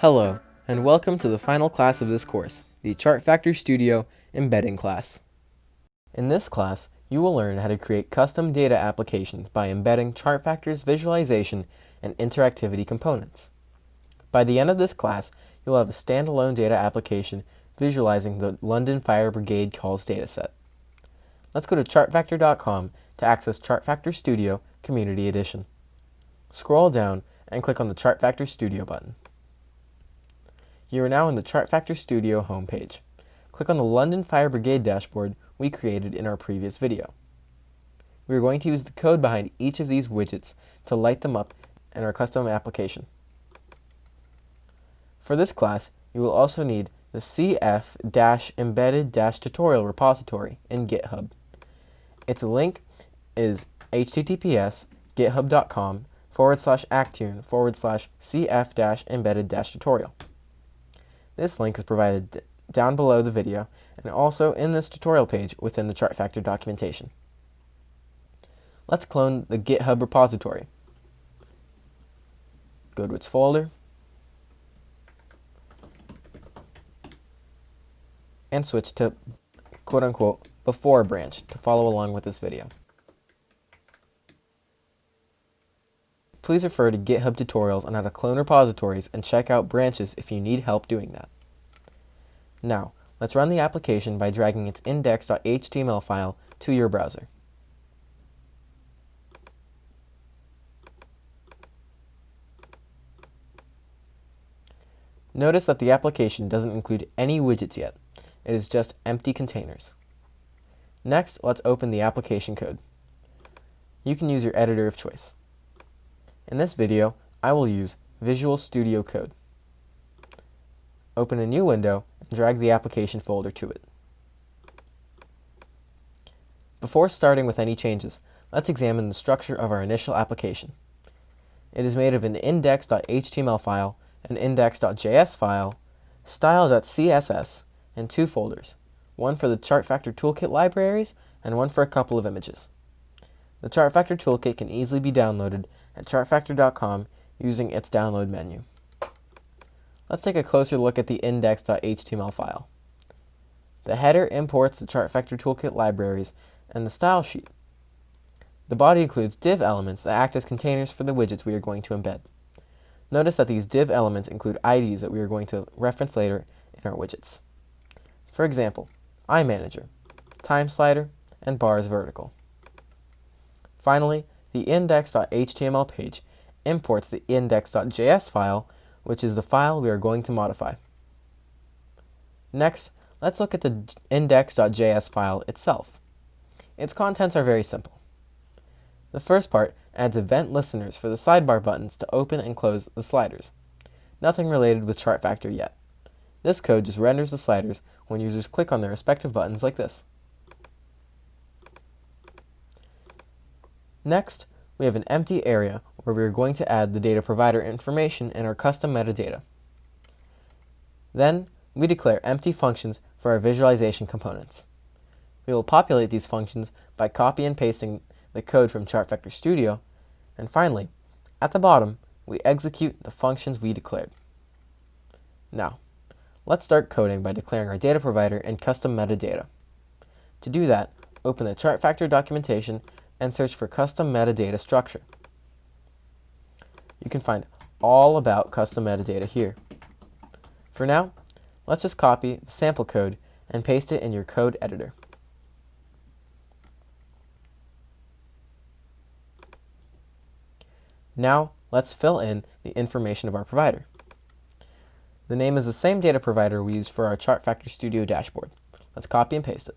Hello, and welcome to the final class of this course, the ChartFactor Studio Embedding class. In this class, you will learn how to create custom data applications by embedding ChartFactor's visualization and interactivity components. By the end of this class, you'll have a standalone data application visualizing the London Fire Brigade calls dataset. Let's go to chartfactor.com to access ChartFactor Studio Community Edition. Scroll down and click on the ChartFactor Studio button. You are now in the ChartFactor Studio homepage. Click on the London Fire Brigade dashboard we created in our previous video. We are going to use the code behind each of these widgets to light them up in our custom application. For this class, you will also need the cf-embedded-tutorial repository in GitHub. Its link is https://github.com/actune/cf-embedded-tutorial. This link is provided down below the video and also in this tutorial page within the ChartFactor documentation. Let's clone the GitHub repository. Go to its folder and switch to quote-unquote before branch to follow along with this video. Please refer to GitHub tutorials on how to clone repositories and check out branches if you need help doing that. Now, let's run the application by dragging its index.html file to your browser. Notice that the application doesn't include any widgets yet. It is just empty containers. Next, let's open the application code. You can use your editor of choice. In this video, I will use Visual Studio Code. Open a new window and drag the application folder to it. Before starting with any changes, let's examine the structure of our initial application. It is made of an index.html file, an index.js file, style.css, and two folders, one for the ChartFactor Toolkit libraries and one for a couple of images. The ChartFactor Toolkit can easily be downloaded at chartfactor.com using its download menu. Let's take a closer look at the index.html file. The header imports the ChartFactor Toolkit libraries and the style sheet. The body includes div elements that act as containers for the widgets we are going to embed. Notice that these div elements include IDs that we are going to reference later in our widgets. For example, iManager, time slider, and bars vertical. Finally, the index.html page imports the index.js file, which is the file we are going to modify. Next, let's look at the index.js file itself. Its contents are very simple. The first part adds event listeners for the sidebar buttons to open and close the sliders. Nothing related with ChartFactor yet. This code just renders the sliders when users click on their respective buttons like this. Next, we have an empty area where we are going to add the data provider information in our custom metadata. Then, we declare empty functions for our visualization components. We will populate these functions by copy and pasting the code from ChartFactor Studio, and finally, at the bottom, we execute the functions we declared. Now, let's start coding by declaring our data provider and custom metadata. To do that, open the ChartFactor documentation and search for custom metadata structure. You can find all about custom metadata here. For now, let's just copy the sample code and paste it in your code editor. Now, let's fill in the information of our provider. The name is the same data provider we used for our ChartFactor Studio dashboard. Let's copy and paste it.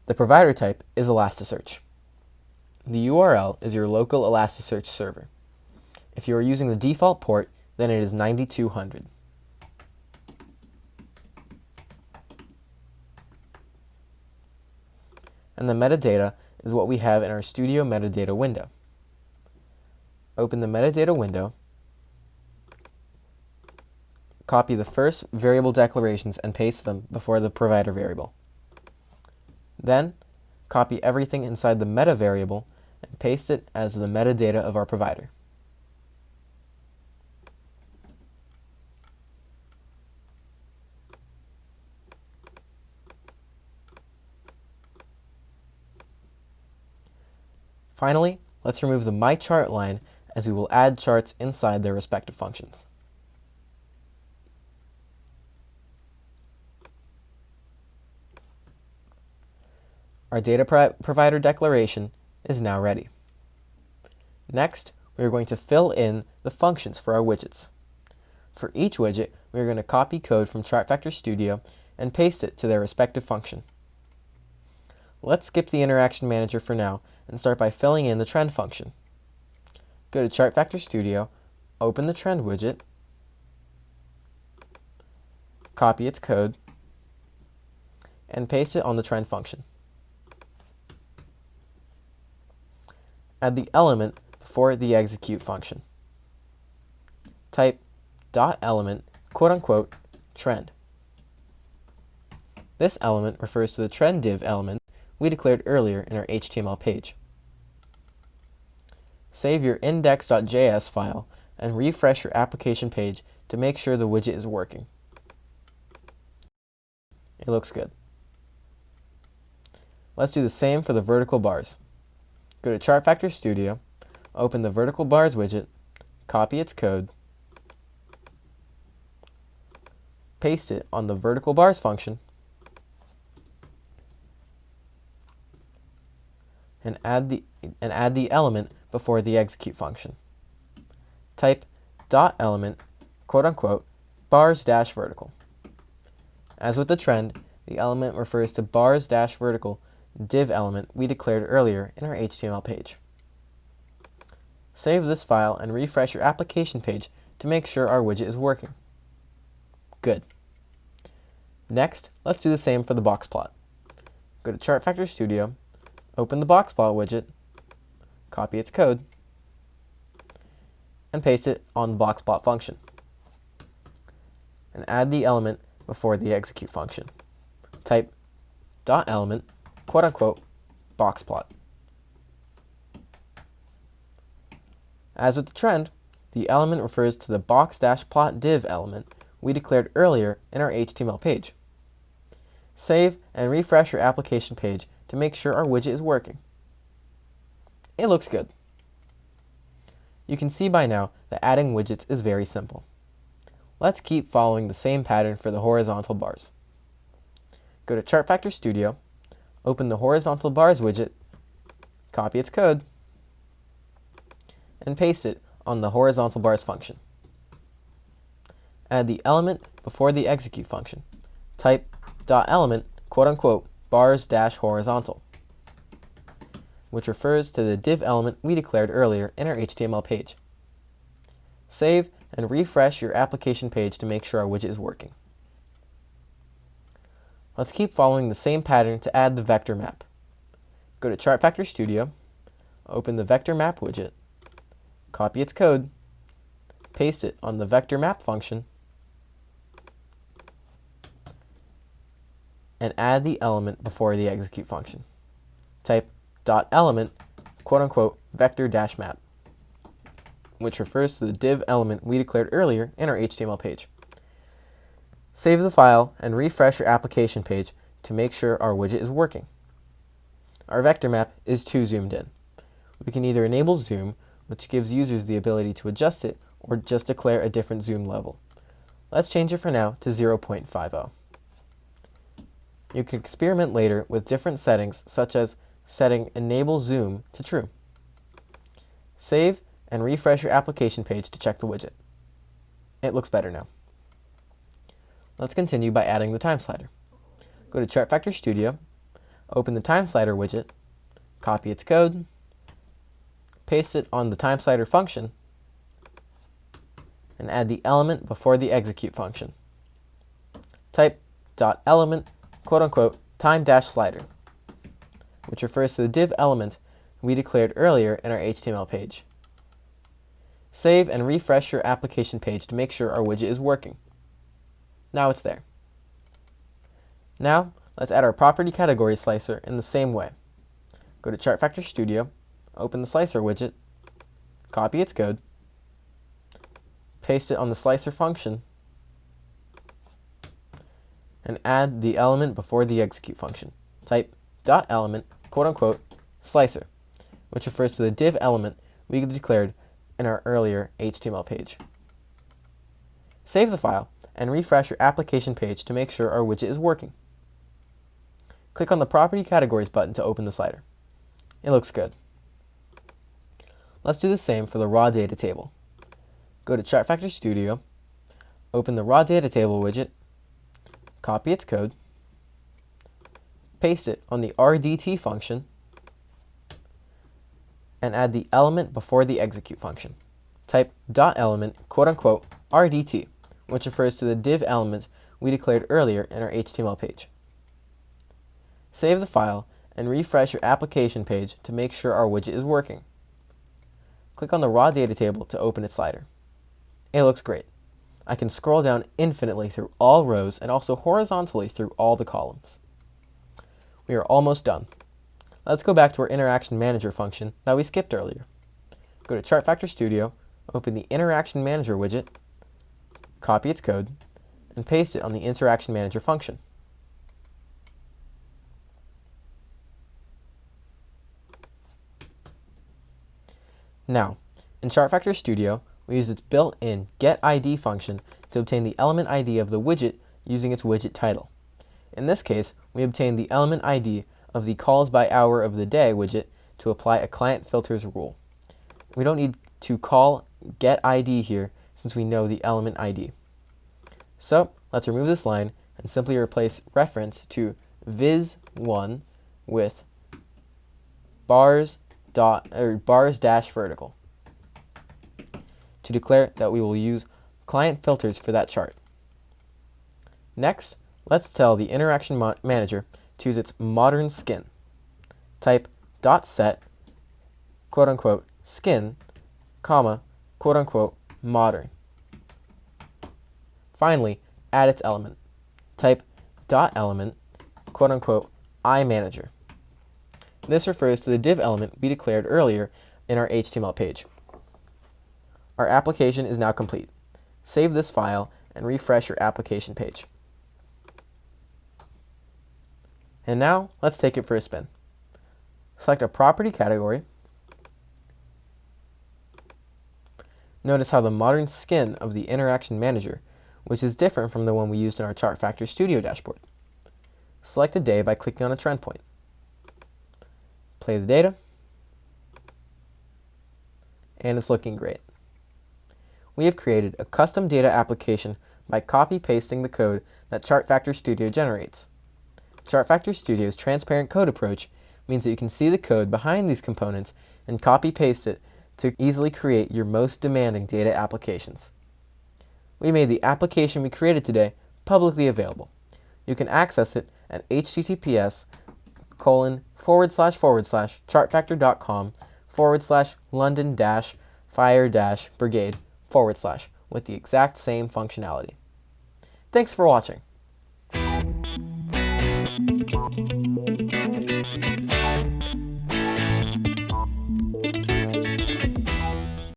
The provider type is Elasticsearch. The URL is your local Elasticsearch server. If you are using the default port, then it is 9200. And the metadata is what we have in our Studio metadata window. Open the metadata window, copy the first variable declarations and paste them before the provider variable. Then, copy everything inside the meta variable and paste it as the metadata of our provider. Finally, let's remove the My Chart line as we will add charts inside their respective functions. Our data provider declaration is now ready. Next, we are going to fill in the functions for our widgets. For each widget, we are going to copy code from ChartFactor Studio and paste it to their respective function. Let's skip the interaction manager for now and start by filling in the trend function. Go to ChartFactor Studio, open the trend widget, copy its code, and paste it on the trend function. Add the element before the execute function. Type dot element quote-unquote trend. This element refers to the trend div element we declared earlier in our HTML page. Save your index.js file and refresh your application page to make sure the widget is working. It looks good. Let's do the same for the vertical bars. Go to ChartFactor Studio, open the vertical bars widget, copy its code, paste it on the vertical bars function, and add the element before the execute function. Type dot element quote-unquote bars dash vertical. As with the trend, the element refers to bars dash vertical div element we declared earlier in our HTML page. Save this file and refresh your application page to make sure our widget is working. Good. Next, let's do the same for the box plot. Go to ChartFactor Studio, open the box plot widget, copy its code, and paste it on the box plot function. And add the element before the execute function. Type dot element quote-unquote box plot. As with the trend, the element refers to the box-plot div element we declared earlier in our HTML page. Save and refresh your application page to make sure our widget is working. It looks good. You can see by now that adding widgets is very simple. Let's keep following the same pattern for the horizontal bars. Go to ChartFactor Studio, open the horizontal bars widget, copy its code, and paste it on the horizontal bars function. Add the element before the execute function. Type dot element quote-unquote bars dash horizontal, which refers to the div element we declared earlier in our HTML page. Save and refresh your application page to make sure our widget is working. Let's keep following the same pattern to add the vector map. Go to ChartFactor Studio, open the vector map widget, copy its code, paste it on the vector map function, and add the element before the execute function. Type dot element quote-unquote vector dash map, which refers to the div element we declared earlier in our HTML page. Save the file and refresh your application page to make sure our widget is working. Our vector map is too zoomed in. We can either enable zoom, which gives users the ability to adjust it, or just declare a different zoom level. Let's change it for now to 0.50. You can experiment later with different settings, such as setting enable zoom to true. Save and refresh your application page to check the widget. It looks better now. Let's continue by adding the time slider. Go to ChartFactor Studio, open the time slider widget, copy its code, paste it on the time slider function, and add the element before the execute function. Type dot element quote-unquote time dash slider, which refers to the div element we declared earlier in our HTML page. Save and refresh your application page to make sure our widget is working. Now it's there. Now, let's add our property category slicer in the same way. Go to ChartFactor Studio, open the slicer widget, copy its code, paste it on the slicer function, and add the element before the execute function. Type dot element, quote unquote, slicer, which refers to the div element we declared in our earlier HTML page. Save the file and refresh your application page to make sure our widget is working. Click on the Property Categories button to open the slider. It looks good. Let's do the same for the raw data table. Go to ChartFactor Studio, open the raw data table widget, copy its code, paste it on the RDT function, and add the element before the execute function. Type dot element, quote unquote, RDT, which refers to the div element we declared earlier in our HTML page. Save the file and refresh your application page to make sure our widget is working. Click on the raw data table to open its slider. It looks great. I can scroll down infinitely through all rows and also horizontally through all the columns. We are almost done. Let's go back to our Interaction Manager function that we skipped earlier. Go to ChartFactor Studio, open the Interaction Manager widget, copy its code, and paste it on the Interaction Manager function. Now, in ChartFactor Studio, we use its built-in getID function to obtain the element ID of the widget using its widget title. In this case, we obtain the element ID of the calls by hour of the day widget to apply a client filters rule. We don't need to call getID here since we know the element ID. So let's remove this line and simply replace reference to vis1 with bars dash vertical to declare that we will use client filters for that chart. Next, let's tell the Interaction Manager to use its modern skin. Type dot set, quote unquote, skin, comma, quote unquote, modern. Finally, add its element. Type dot element, quote unquote, iManager. This refers to the div element we declared earlier in our HTML page. Our application is now complete. Save this file and refresh your application page. And now, let's take it for a spin. Select a property category. Notice how the modern skin of the Interaction Manager, which is different from the one we used in our ChartFactor Studio dashboard. Select a day by clicking on a trend point. Play the data, and it's looking great. We have created a custom data application by copy-pasting the code that ChartFactor Studio generates. ChartFactor Studio's transparent code approach means that you can see the code behind these components and copy-paste it to easily create your most demanding data applications. We made the application we created today publicly available. You can access it at https://chartfactor.com/london-fire-brigade/ with the exact same functionality. Thanks for watching.